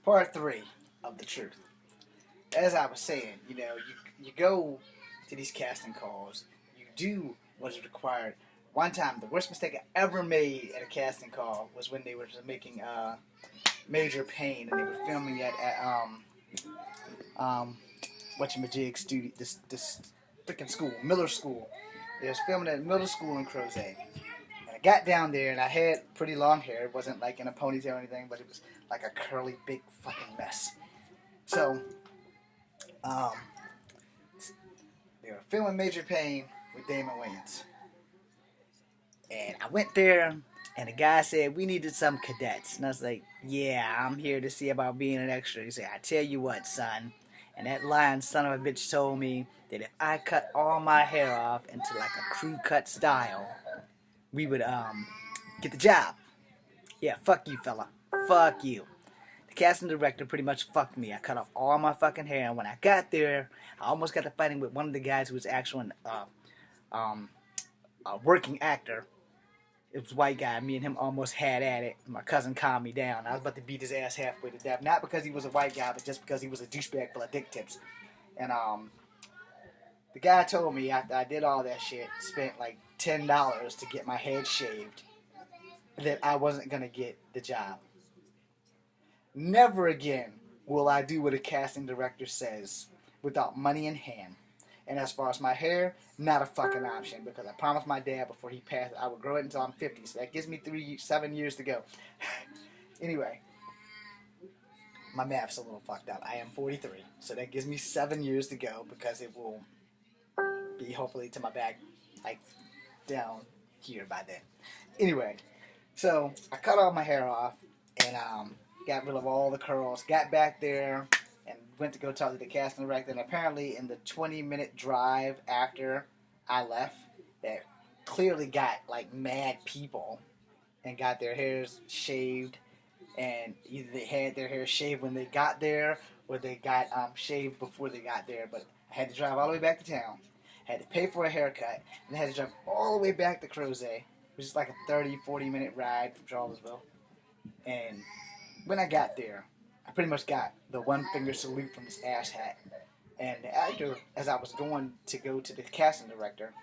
Part 3 of the truth. As I was saying, you go to these casting calls, you do what is required. One time, the worst mistake I ever made at a casting call was when they were making Major Payne, and they were filming it at whatchamajig studio, this freaking school, Miller School. They was filming at Miller School in Crozet. And I got down there, and I had pretty long hair. It wasn't like in a ponytail or anything, but it was like a curly, big fucking mess. So, um, they were filming Major Payne with Damon Wayans. And I went there, and the guy said, we needed some cadets. And I was like, yeah, I'm here to see about being an extra. He said, I tell you what, son. And that lying son of a bitch told me that if I cut all my hair off into like a crew cut style, we would get the job. Yeah, fuck you, fella. Fuck you. The casting director pretty much fucked me. I cut off all my fucking hair, and when I got there, I almost got to fighting with one of the guys who was actually a working actor. It was a white guy. Me and him almost had at it. My cousin calmed me down. I was about to beat his ass halfway to death. Not because he was a white guy, but just because he was a douchebag full of dick tips. And the guy told me after I did all that shit, spent like $10 to get my head shaved, that I wasn't going to get the job. Never again will I do what a casting director says without money in hand. And as far as my hair, not a fucking option, because I promised my dad before he passed I would grow it until I'm 50. So that gives me 7 years to go. Anyway, my math's a little fucked up. I am 43, so that gives me 7 years to go, because it will be hopefully to my back, like down here by then. Anyway, so I cut all my hair off and got rid of all the curls. Got back there and went to go talk to the casting director. And apparently, in the 20-minute drive after I left, that clearly got like mad people and got their hairs shaved. And either they had their hair shaved when they got there, or they got shaved before they got there. But I had to drive all the way back to town. Had to pay for a haircut, and I had to drive all the way back to Crozet, which is like a 30-40 minute ride from Charlottesville. And when I got there, I pretty much got the one finger salute from this asshat. And the actor, as I was going to go to the casting director,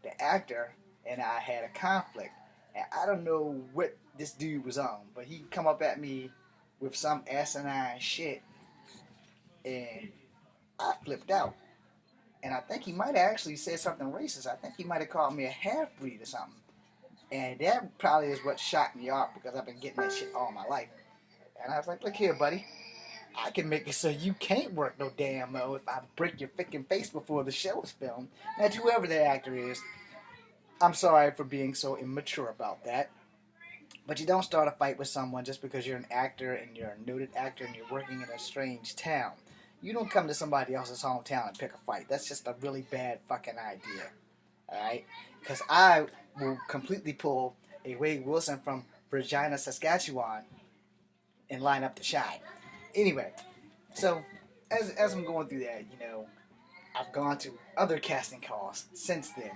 the actor and I had a conflict. And I don't know what this dude was on, but he come up at me with some asinine shit, and I flipped out. And I think he might have actually said something racist. I think he might have called me a half-breed or something. And that probably is what shocked me off, because I've been getting that shit all my life. And I was like, look here, buddy. I can make it so you can't work no damn mo if I break your freaking face before the show is filmed. Now, to whoever the actor is, I'm sorry for being so immature about that. But you don't start a fight with someone just because you're an actor and you're a noted actor and you're working in a strange town. You don't come to somebody else's hometown and pick a fight. That's just a really bad fucking idea. Alright? Because I will completely pull a Wade Wilson from Regina, Saskatchewan and line up to shine. Anyway, so as I'm going through that, I've gone to other casting calls since then.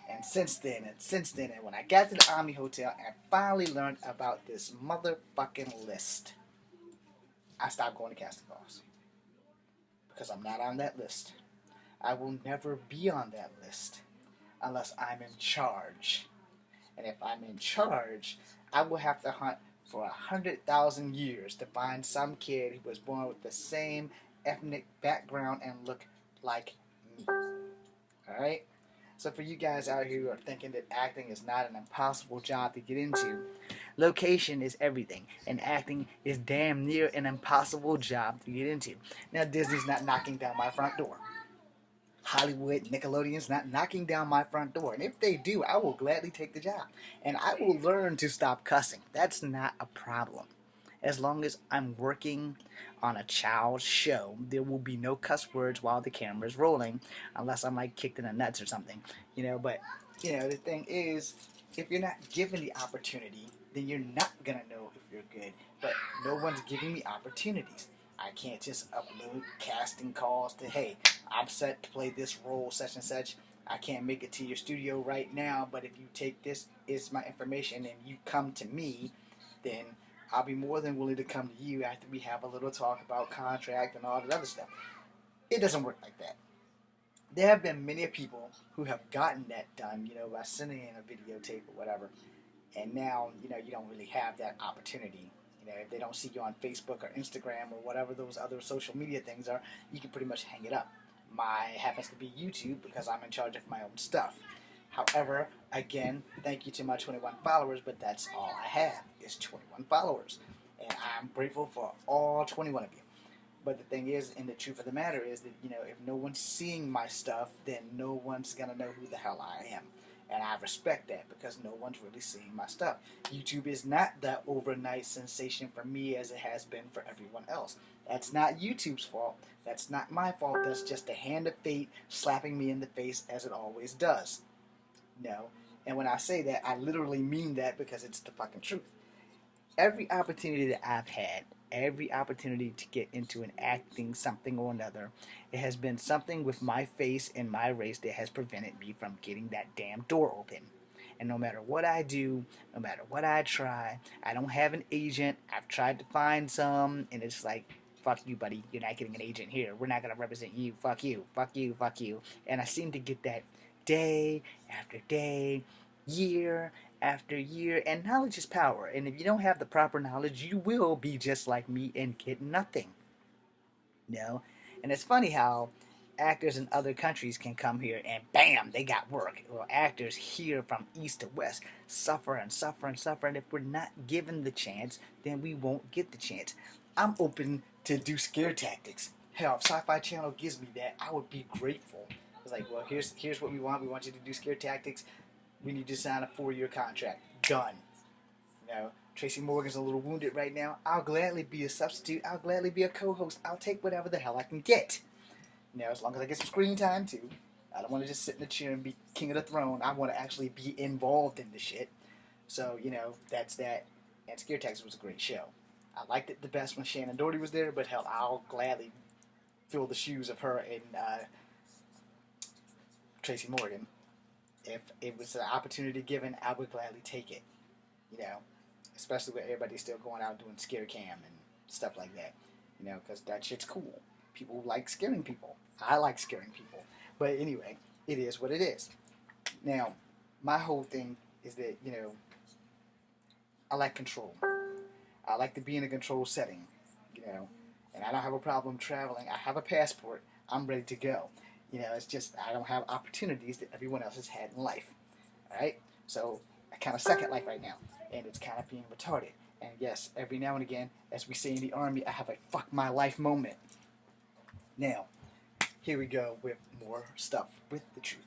And since then, and when I got to the Army Hotel and I finally learned about this motherfucking list, I stopped going to casting calls. Because I'm not on that list. I will never be on that list unless I'm in charge. And if I'm in charge, I will have to hunt for 100,000 years to find some kid who was born with the same ethnic background and look like me. Alright? So for you guys out here who are thinking that acting is not an impossible job to get into, location is everything, and acting is damn near an impossible job to get into. Now, Disney's not knocking down my front door. Hollywood, Nickelodeon's not knocking down my front door. And if they do, I will gladly take the job. And I will learn to stop cussing. That's not a problem. As long as I'm working on a child's show, there will be no cuss words while the camera's rolling, unless I'm like kicked in the nuts or something. But the thing is, if you're not given the opportunity, then you're not gonna know if you're good. But no one's giving me opportunities. I can't just upload casting calls to, hey, I'm set to play this role, such and such. I can't make it to your studio right now, but if you take this is my information and you come to me, then I'll be more than willing to come to you after we have a little talk about contract and all that other stuff. It doesn't work like that. There have been many people who have gotten that done, by sending in a videotape or whatever, and now, you don't really have that opportunity. If they don't see you on Facebook or Instagram or whatever those other social media things are, you can pretty much hang it up. My happens to be YouTube because I'm in charge of my own stuff. However, again, thank you to my 21 followers, but that's all I have is 21 followers. And I'm grateful for all 21 of you. But the thing is, and the truth of the matter is that, if no one's seeing my stuff, then no one's going to know who the hell I am. And I respect that because no one's really seeing my stuff. YouTube is not the overnight sensation for me as it has been for everyone else. That's not YouTube's fault. That's not my fault. That's just the hand of fate slapping me in the face as it always does. And when I say that, I literally mean that because it's the fucking truth. Every opportunity that I've had, every opportunity to get into an acting something or another, it has been something with my face and my race that has prevented me from getting that damn door open. And no matter what I do, no matter what I try, I don't have an agent. I've tried to find some, and it's like, fuck you, buddy. You're not getting an agent here. We're not going to represent you. Fuck you. Fuck you. Fuck you. And I seem to get that day after day, year after year, and knowledge is power. And if you don't have the proper knowledge, you will be just like me and get nothing. And it's funny how actors in other countries can come here and bam, they got work. Well, actors here from east to west suffer and suffer and suffer, and if we're not given the chance, then we won't get the chance. I'm open to do scare tactics. Hell, if Sci-Fi Channel gives me that, I would be grateful. It's like, well, here's what we want. We want you to do scare tactics. We need to sign a 4-year contract. Done. Tracy Morgan's a little wounded right now. I'll gladly be a substitute. I'll gladly be a co-host. I'll take whatever the hell I can get. As long as I get some screen time too. I don't want to just sit in the chair and be king of the throne. I want to actually be involved in the shit. So, that's that. And Scare Tactics was a great show. I liked it the best when Shannon Doherty was there, but hell, I'll gladly fill the shoes of her and Tracy Morgan. If it was an opportunity given, I would gladly take it. Especially with everybody still going out doing scare cam and stuff like that. Because that shit's cool. People like scaring people. I like scaring people. But anyway, it is what it is. Now, my whole thing is that, I like control. I like to be in a controlled setting, and I don't have a problem traveling. I have a passport. I'm ready to go. It's just I don't have opportunities that everyone else has had in life. All right? So I kind of suck at life right now, and it's kind of being retarded. And yes, every now and again, as we say in the Army, I have a fuck my life moment. Now, here we go with more stuff with the truth.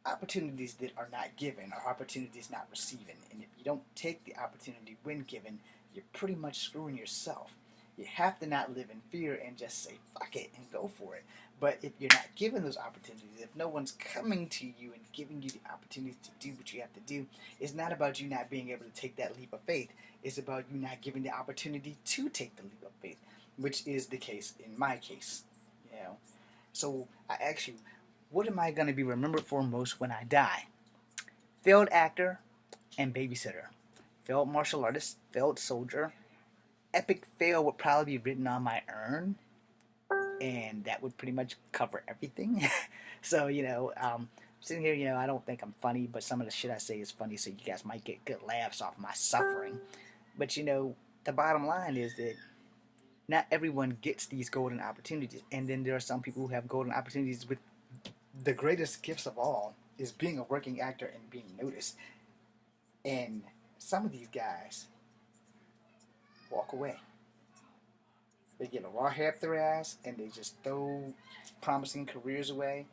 Opportunities that are not given are opportunities not receiving. And if you don't take the opportunity when given, you're pretty much screwing yourself. You have to not live in fear and just say fuck it and go for it. But if you're not given those opportunities, if no one's coming to you and giving you the opportunities to do what you have to do, it's not about you not being able to take that leap of faith. It's about you not giving the opportunity to take the leap of faith, which is the case in my case. So I ask you, what am I going to be remembered for most when I die? Failed actor and babysitter. Failed martial artist, failed soldier. Epic fail would probably be written on my urn, and that would pretty much cover everything. So, sitting here, I don't think I'm funny, but some of the shit I say is funny, so you guys might get good laughs off my suffering. But, the bottom line is that not everyone gets these golden opportunities, and then there are some people who have golden opportunities with the greatest gifts of all is being a working actor and being noticed. And some of these guys walk away. They get a raw hair up their ass and they just throw promising careers away.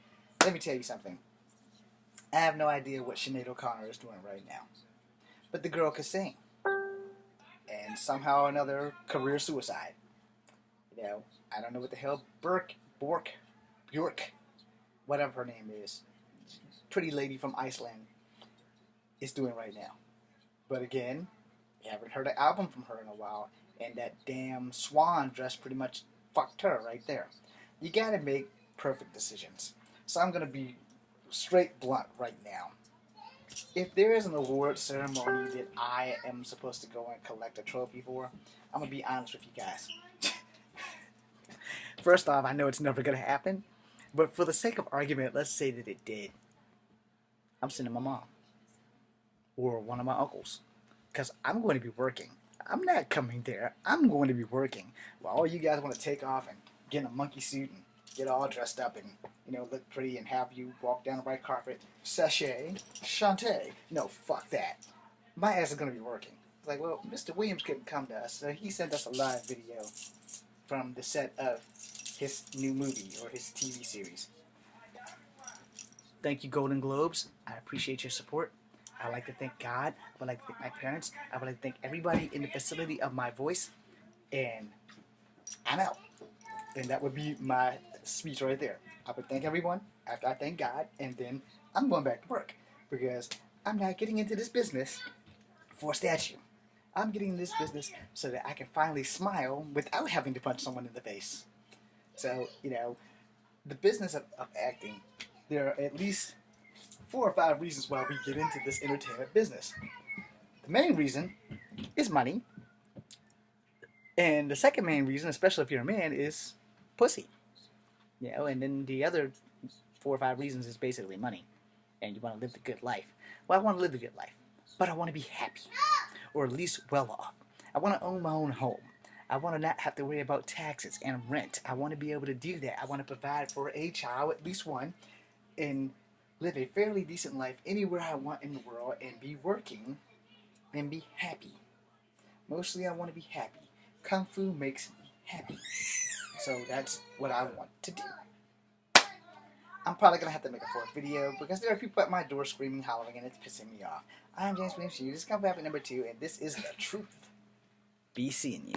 Let me tell you something. I have no idea what Sinead O'Connor is doing right now. But the girl can sing. And somehow or another, career suicide. I don't know what the hell Bjork, whatever her name is, pretty lady from Iceland, is doing right now. But again, you haven't heard an album from her in a while, and that damn swan dress pretty much fucked her right there. You gotta make perfect decisions. So I'm gonna be straight blunt right now. if there is an award ceremony that I am supposed to go and collect a trophy for, I'm gonna be honest with you guys. First off, I know it's never gonna happen, but for the sake of argument, let's say that it did. I'm sending my mom or one of my uncles because I'm going to be working. I'm not coming there. I'm going to be working. While all you guys want to take off and get in a monkey suit and get all dressed up and, you know, look pretty and have you walk down the red carpet, sachet, chante. No, fuck that. My ass is going to be working. It's like, well, Mr. Williams couldn't come to us, so he sent us a live video from the set of his new movie or his TV series. Thank you, Golden Globes. I appreciate your support. I would like to thank God. I would like to thank my parents. I would like to thank everybody in the facility of my voice. And I'm out. And that would be my speech right there. I would thank everyone after I thank God. And then I'm going back to work. Because I'm not getting into this business for a statue. I'm getting into this business so that I can finally smile without having to punch someone in the face. So, you know, the business of acting, there are at least 4 or 5 reasons why we get into this entertainment business. The main reason is money. And the second main reason, especially if you're a man, is pussy. You know, and then the other 4 or 5 reasons is basically money. And you want to live the good life. Well, I want to live the good life, but I want to be happy. Or at least well off. I want to own my own home. I want to not have to worry about taxes and rent. I want to be able to do that. I want to provide for a child, at least one, and live a fairly decent life anywhere I want in the world and be working and be happy. Mostly I want to be happy. Kung Fu makes me happy. So that's what I want to do. I'm probably going to have to make a 4th video because there are people at my door screaming, hollering, and it's pissing me off. I'm James Williams. This is Kung Fu Habit number 2, and this is the truth. Be seeing you.